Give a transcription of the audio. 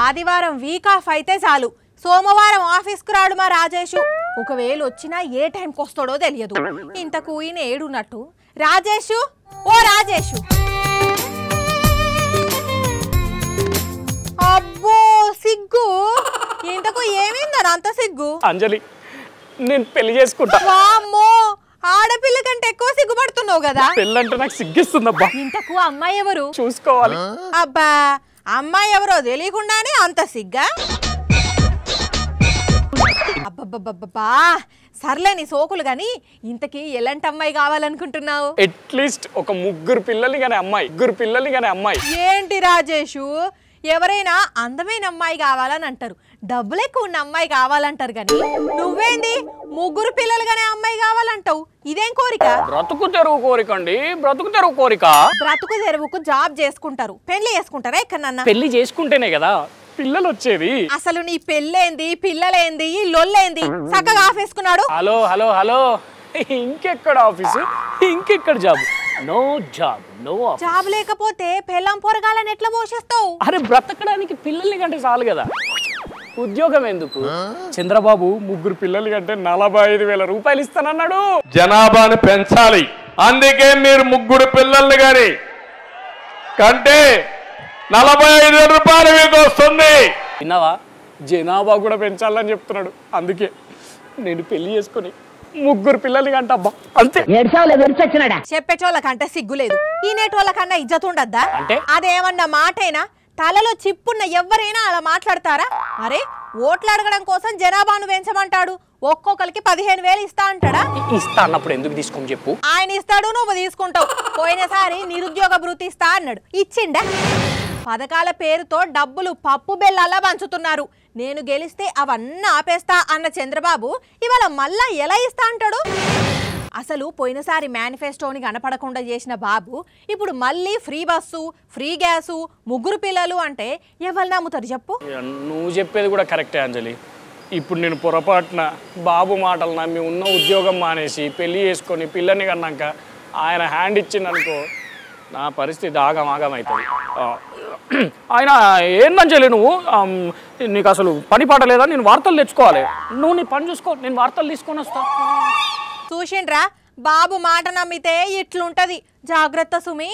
ఆదివారం week off అయితే చాలు, సోమవారం ఆఫీస్కు రాడు మా రాజేషు. ఒకవేళ వచ్చినా ఏ టైంకి వస్తాడో తెలియదు. ఇంతకు ఈయన ఏడున్నట్టు. రాజేషు, ఓ రాజేషు. అబ్బో సిగ్గు, ఇంతకు ఏమైందని అంత సిగ్గు? అంజలి, నేను పెళ్లి చేసుకుంటా. వామ్మో, ఆడపిల్ల కంటే ఎక్కువ సిగ్గుపడుతున్నావు కదా. పెళ్ళంటే నాకు సిగ్గిస్తుందబ్బా. ఇంతకు అమ్మాయి ఎవరు? చూసుకోవాలి. అబ్బా, అమ్మాయి ఎవరో తెలియకుండానే అంత సిగ్గా? అబ్బబ్బబ్బబ్బా, సర్లేని సోకులు గాని ఇంతకీ ఎలాంటి అమ్మాయి కావాలనుకుంటున్నావు? అట్లీస్ట్ ఒక ముగ్గురు పిల్లల్ని కానీ అమ్మాయి. ఏంటి రాజేషు, ఎవరైనా అందమైన అమ్మాయి కావాలని అంటారు, డబ్బులు ఎక్కువ ఉన్న అమ్మాయి కావాలంటారు, కానీ నువ్వేంది ముగ్గురు పిల్లలు గానే అమ్మాయి కావాలంటావు? ఇదేం కోరిక? బ్రతుకు తెరువు కోరిక అండి, బ్రతుకు తెరువు కోరిక. బ్రతుకు తెరువుకు జాబ్ చేసుకుంటారు, పెళ్లి చేసుకుంటారా ఎక్కడన్నా? పెళ్లి చేసుకుంటేనే కదా పిల్లలు వచ్చేది. అసలు నీ పెళ్ళేంది, పిల్లలేంది, ఈ లొల్లేంది? చక్కగా ఆఫేసుకున్నాడు. హలో హలో హలో, ఇంకెక్కడ ఆఫీసు, ఇంకెక్కడ job? No job, no job లేకపోతే పెళ్ళం పొరగాలని ఎట్లా పోషిస్తావు? అరే బ్రతకడానికి పిల్లల్ని కంటే చాలు కదా, ఉద్యోగం ఎందుకు? చంద్రబాబు ముగ్గురు పిల్లలు కంటే 45,000 రూపాయలు ఇస్తానన్నాడు. జనాభాను పెంచాలి, అందుకే మీరు ముగ్గురు పిల్లల్ని గాని కంటే 45,000 రూపాయలు మీకు వస్తుంది. విన్నావా, జనాభా కూడా పెంచాలని చెప్తున్నాడు. అందుకే నేను పెళ్లి చేసుకుని ముగ్గురు పిల్లల్ని కంట. అబ్బా అంతే. చెప్పేటోళ్ళకంటే సిగ్గులేదు, ఈనేటోళ్ళకన్నా ఇజ్జత్ ఉండద్దా? అంటే అదేమన్నా మాటేనా? తలలో చిప్పున్న ఎవరైనా అలా మాట్లాడతారా? అరే, ఓట్లు అడగడం కోసం జనాభాను పెంచమంటాడు, ఒక్కొక్కరికి 15,000 ఇస్తా అంటాడా? ఇస్తా అన్నప్పుడు ఎందుకు తీసుకోని చెప్పు. ఆయన ఇస్తాడు, నువ్వు తీసుకుంటావు. పోయినసారి నిరుద్యోగ భృతి ఇస్తా అన్నాడు, ఇచ్చిండా? పథకాల పేరుతో డబ్బులు పప్పు బెల్లాలా పంచుతున్నారు. నేను గెలిస్తే అవన్నీ ఆపేస్తా అన్న చంద్రబాబు ఇవాళ మళ్ళా ఎలా ఇస్తా అంటాడు? అసలు పోయినసారి మేనిఫెస్టోని కనపడకుండా చేసిన బాబు ఇప్పుడు మళ్ళీ ఫ్రీ బస్సు, ఫ్రీ గ్యాసు, ముగ్గురు పిల్లలు అంటే ఎవరు నమ్ముతారు చెప్పు? నువ్వు చెప్పేది కూడా కరెక్టే అంజలి. ఇప్పుడు నేను పొరపాటున బాబు మాటలు నమ్మి ఉన్న ఉద్యోగం మానేసి పెళ్లి చేసుకొని పిల్లని కన్నాక ఆయన హ్యాండ్ ఇచ్చిందనుకో, నా పరిస్థితి ఆగమవుతుంది. ఆయన ఏందంజలి, నువ్వు నీకు అసలు పని పాట లేదా? నేను వార్తలు తెచ్చుకోవాలి, నువ్వు నీ పని చూసుకో, నేను వార్తలు తీసుకొని వస్తా. చూసిండ్రా, బాబు మాట నమ్మితే ఇట్లుంటది. జాగ్రత్త సుమి.